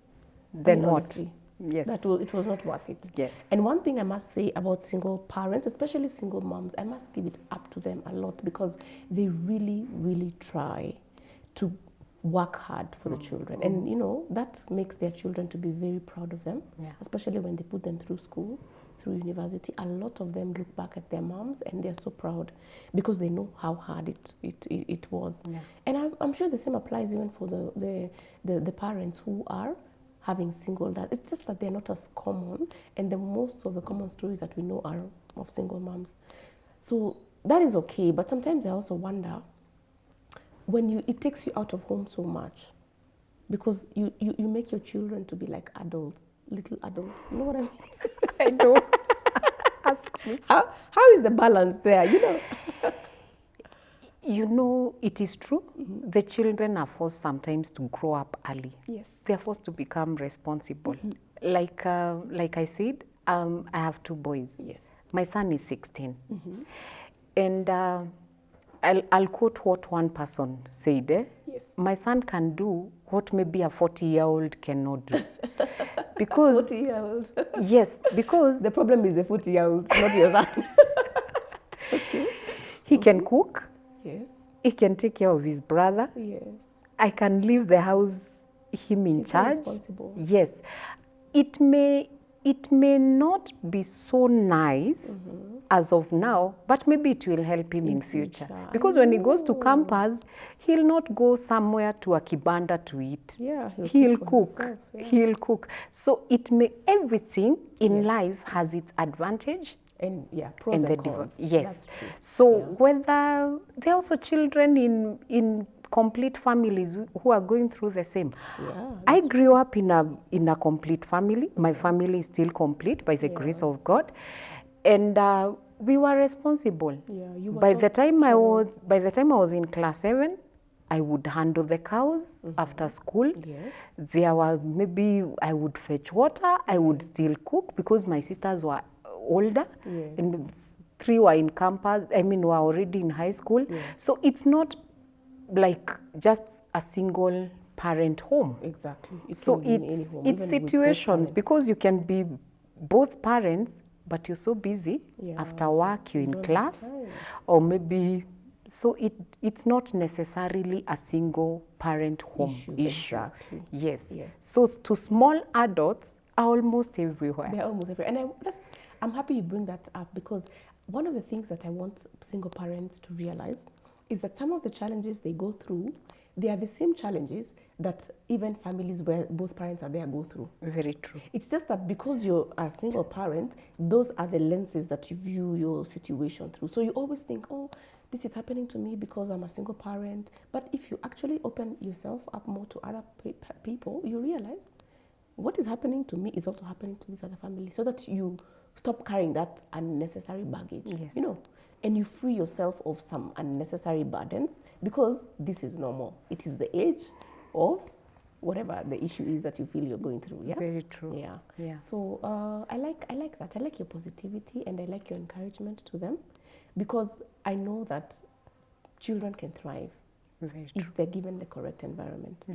Speaker 2: then what?
Speaker 1: Honestly,
Speaker 2: Yes.
Speaker 1: it was not worth it.
Speaker 2: Yes.
Speaker 1: And one thing I must say about single parents, especially single moms, I must give it up to them a lot because they really, really try to work hard for the children. And, you know, that makes their children to be very proud of them, especially when they put them through school, through university. A lot of them look back at their moms and they're so proud because they know how hard it was. And I'm sure the same applies even for the parents who are having single dads. It's just that they're not as common, and most of the common stories that we know are of single moms. So that is okay, but sometimes I also wonder when it takes you out of home so much because you make your children to be like adults, little adults. You know what I mean?
Speaker 2: I know. Ask me.
Speaker 1: How is the balance there, you know?
Speaker 2: You know, it is true. The children are forced sometimes to grow up early.
Speaker 1: Yes.
Speaker 2: They're forced to become responsible. Like I said, I have 2 boys.
Speaker 1: Yes.
Speaker 2: My son is 16. And I'll quote what one person said.
Speaker 1: Yes.
Speaker 2: My son can do what maybe a 40-year-old cannot do. Because
Speaker 1: 40-year-old.
Speaker 2: Yes, because
Speaker 1: the problem is the 40-year-old, not your son. Okay.
Speaker 2: He can cook.
Speaker 1: Yes.
Speaker 2: He can take care of his brother.
Speaker 1: Yes.
Speaker 2: I can leave the house, him in charge.
Speaker 1: Responsible.
Speaker 2: Yes. It may not be so nice as of now, but maybe it will help him in future. Because when he goes to campus, he'll not go somewhere to a kibanda to eat.
Speaker 1: Yeah,
Speaker 2: he'll cook. He'll cook. So everything in life has its advantage.
Speaker 1: And pros and cons.
Speaker 2: Yes.
Speaker 1: That's true.
Speaker 2: So whether there are also children in complete families who are going through the same. I grew up in a complete family. My family is still complete by the grace of God, and we were responsible.
Speaker 1: You were
Speaker 2: by the time I was in class 7, I would handle the cows after school.
Speaker 1: Yes.
Speaker 2: There were maybe I would fetch water. I would still cook because my sisters were older, and 3 were in campus. Were already in high school. So it's not like just a single parent home.
Speaker 1: Exactly.
Speaker 2: So it's situations because you can be both parents, but you're so busy after work, you're in class, or maybe, so it's not necessarily a single parent home issue.
Speaker 1: Exactly.
Speaker 2: Yes. So to small adults are almost everywhere.
Speaker 1: They're almost everywhere. And I'm happy you bring that up because one of the things that I want single parents to realize is that some of the challenges they go through, they are the same challenges that even families where both parents are there go through.
Speaker 2: Very true.
Speaker 1: It's just that because you're a single parent, those are the lenses that you view your situation through. So you always think, oh, this is happening to me because I'm a single parent. But if you actually open yourself up more to other people, you realize what is happening to me is also happening to this other family, so that you stop carrying that unnecessary baggage.
Speaker 2: Yes.
Speaker 1: You know, and you free yourself of some unnecessary burdens, because this is normal. It is the age of whatever the issue is that you feel you're going through. Yeah.
Speaker 2: Very true.
Speaker 1: Yeah.
Speaker 2: Yeah.
Speaker 1: So I like that. I like your positivity and I like your encouragement to them, because I know that children can thrive if they're given the correct environment.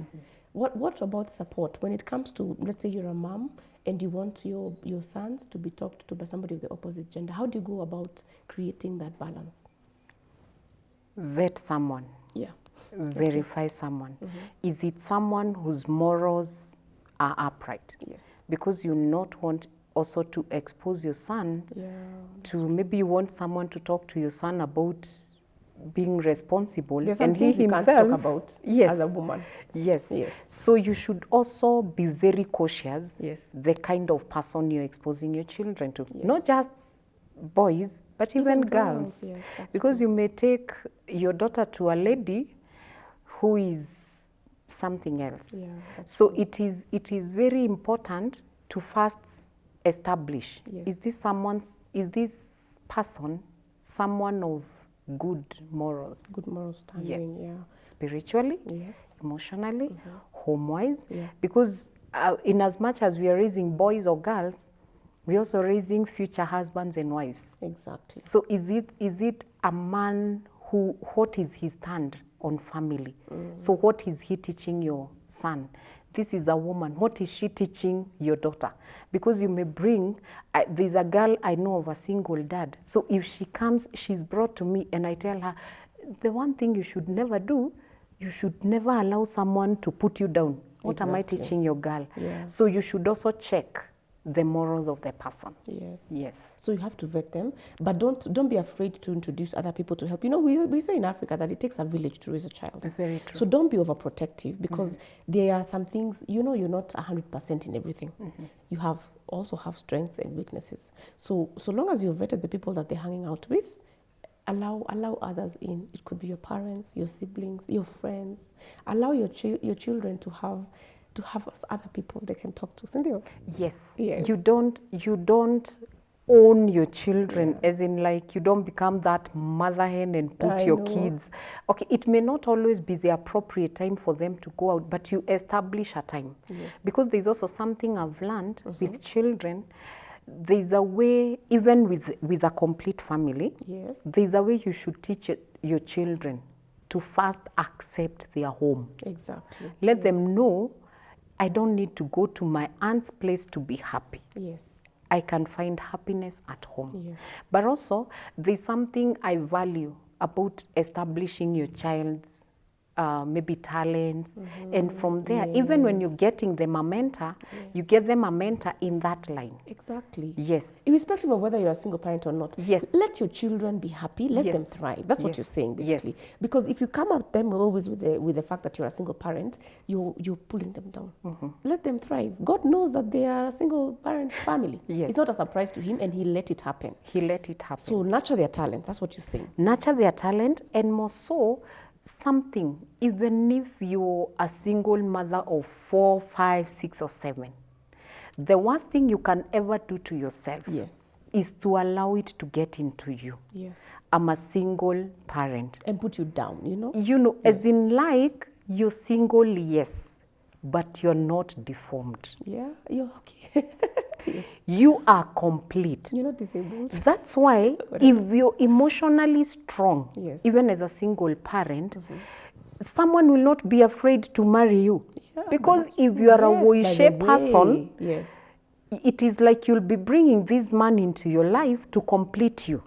Speaker 1: What about support when it comes to, let's say you're a mom and you want your sons to be talked to by somebody of the opposite gender? How do you go about creating that balance?
Speaker 2: Vet someone.
Speaker 1: Yeah.
Speaker 2: Verify someone. Is it someone whose morals are upright?
Speaker 1: Yes.
Speaker 2: Because you not want also to expose your son to, maybe you want someone to talk to your son about being responsible.
Speaker 1: There's some
Speaker 2: and
Speaker 1: things
Speaker 2: he
Speaker 1: you
Speaker 2: himself,
Speaker 1: can't talk about
Speaker 2: yes,
Speaker 1: as a woman.
Speaker 2: Yes.
Speaker 1: Yes.
Speaker 2: So you should also be very cautious
Speaker 1: yes,
Speaker 2: the kind of person you're exposing your children to. Yes. Not just boys, but even girls.
Speaker 1: Yes, that's
Speaker 2: because
Speaker 1: true.
Speaker 2: you may take your daughter to a lady who is something else.
Speaker 1: Yeah,
Speaker 2: so it is very important to first establish,
Speaker 1: Yes.
Speaker 2: is this person someone of good morals?
Speaker 1: Good moral standing,
Speaker 2: yes.
Speaker 1: yeah.
Speaker 2: Spiritually,
Speaker 1: yes,
Speaker 2: emotionally, home-wise,
Speaker 1: Yeah.
Speaker 2: because in as much as we are raising boys or girls, we're also raising future husbands and wives.
Speaker 1: Exactly.
Speaker 2: So is it a man who, what is his stand on family? So what is he teaching your son? This is a woman, what is she teaching your daughter? Because you may bring, there's a girl I know of a single dad. So if she comes, she's brought to me and I tell her, the one thing you should never do, you should never allow someone to put you down. What am I
Speaker 1: Exactly.
Speaker 2: teaching your girl?
Speaker 1: Yeah.
Speaker 2: So you should also check the morals of the person.
Speaker 1: Yes.
Speaker 2: Yes.
Speaker 1: So you have to vet them, but don't be afraid to introduce other people to help. You know, we say in Africa that it takes a village to raise a child.
Speaker 2: Very true.
Speaker 1: So don't be overprotective, because there are some things, you know, you're not 100% in everything. You also have strengths and weaknesses. So long as you've vetted the people that they're hanging out with, allow others in. It could be your parents, your siblings, your friends. Allow your children to have other people they can talk to. Cindy?
Speaker 2: Yes.
Speaker 1: Yes.
Speaker 2: You don't own your children, as in like you don't become that mother hen and put
Speaker 1: I
Speaker 2: your
Speaker 1: know.
Speaker 2: kids. Okay, it may not always be the appropriate time for them to go out, but you establish a time.
Speaker 1: Yes.
Speaker 2: Because there's also something I've learned with children. There's a way, even with a complete family,
Speaker 1: Yes.
Speaker 2: there's a way you should teach your children to first accept their home.
Speaker 1: Exactly.
Speaker 2: Let them know, I don't need to go to my aunt's place to be happy.
Speaker 1: Yes.
Speaker 2: I can find happiness at home.
Speaker 1: Yes.
Speaker 2: But also, there's something I value about establishing your child's maybe talents. And from there, even when you're getting them a mentor, you get them a mentor in that line.
Speaker 1: Exactly.
Speaker 2: Yes.
Speaker 1: Irrespective of whether you're a single parent or not.
Speaker 2: Yes.
Speaker 1: Let your children be happy. Let
Speaker 2: Yes.
Speaker 1: them thrive. That's what
Speaker 2: Yes.
Speaker 1: you're saying,
Speaker 2: Yes.
Speaker 1: basically. Because if you come at them always with the fact that you're a single parent, you're pulling them down. Let them thrive. God knows that they are a single parent family.
Speaker 2: Yes.
Speaker 1: It's not a surprise to him, and he let it happen.
Speaker 2: He let it happen.
Speaker 1: So nurture their talents. That's what you're saying.
Speaker 2: Nurture their talent, and more so, something, even if you're a single mother of 4, 5, 6, or 7, the worst thing you can ever do to yourself is to allow it to get into you.
Speaker 1: Yes.
Speaker 2: I'm a single parent.
Speaker 1: And put you down, you know?
Speaker 2: You know, as in like, you're single, yes, but you're not deformed.
Speaker 1: Yeah, you're okay.
Speaker 2: You are complete.
Speaker 1: You're not disabled.
Speaker 2: That's why if you're emotionally strong,
Speaker 1: Yes.
Speaker 2: even as a single parent, someone will not be afraid to marry you. Because if you are a Woishe person,
Speaker 1: yes,
Speaker 2: it is like you'll be bringing this man into your life to complete you.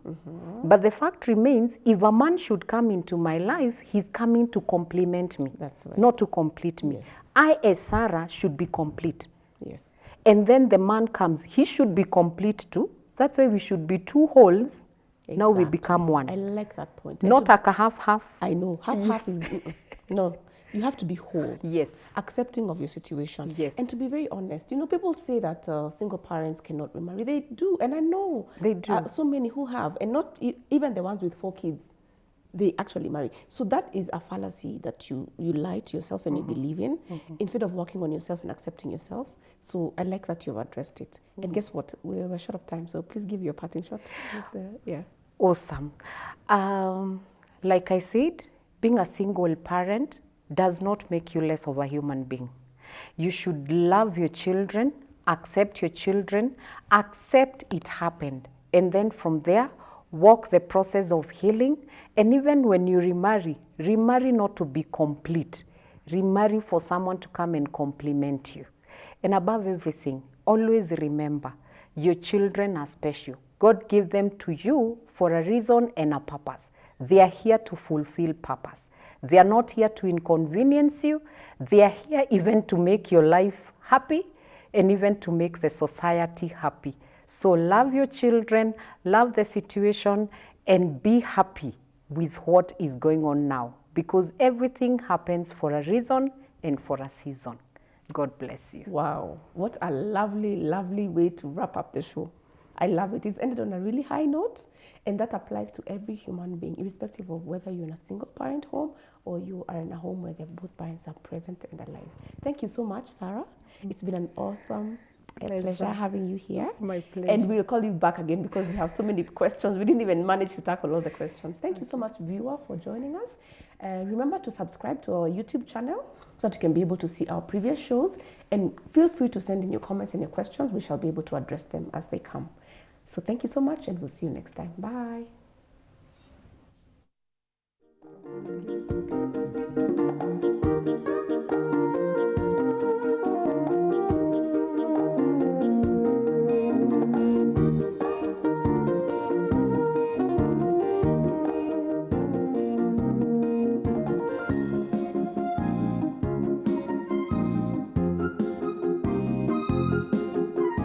Speaker 2: But the fact remains, if a man should come into my life, he's coming to complement me,
Speaker 1: That's right.
Speaker 2: not to complete me.
Speaker 1: Yes.
Speaker 2: I, as Sarah, should be complete.
Speaker 1: Yes.
Speaker 2: And then the man comes, he should be complete too. That's why we should be two wholes Now we
Speaker 1: Exactly.
Speaker 2: become one.
Speaker 1: I like that point.
Speaker 2: Not like a half-half.
Speaker 1: I know. Half-half
Speaker 2: Yes.
Speaker 1: is... No. You have to be whole.
Speaker 2: Yes.
Speaker 1: Accepting of your situation.
Speaker 2: Yes.
Speaker 1: And to be very honest, you know, people say that single parents cannot remarry. They do. And I know.
Speaker 2: They do.
Speaker 1: So many who have. And not even the ones with 4 kids. They actually marry. So that is a fallacy that you lie to yourself and you believe in instead of working on yourself and accepting yourself. So I like that you've addressed it. And guess what? We're short of time, so please give your parting shot. Yeah.
Speaker 2: Awesome. Like I said, being a single parent does not make you less of a human being. You should love your children, accept your children, accept it happened. And then from there, walk the process of healing. And even when you remarry not to be complete. Remarry for someone to come and compliment you. And above everything, always remember, your children are special. God gave them to you for a reason and a purpose. They are here to fulfill purpose. They are not here to inconvenience you. They are here even to make your life happy and even to make the society happy. So love your children, love the situation, and be happy with what is going on now, because everything happens for a reason and for a season. God bless you.
Speaker 1: Wow. What a lovely, lovely way to wrap up the show. I love it. It's ended on a really high note, and that applies to every human being, irrespective of whether you're in a single parent home or you are in a home where both parents are present and alive. Thank you so much, Sarah. It's been an awesome pleasure having you here.
Speaker 2: My pleasure.
Speaker 1: And we'll call you back again because we have so many questions. We didn't even manage to tackle all the questions. Thank you so much, viewer, for joining us. Remember to subscribe to our YouTube channel so that you can be able to see our previous shows. And feel free to send in your comments and your questions. We shall be able to address them as they come. So thank you so much, and we'll see you next time. Bye.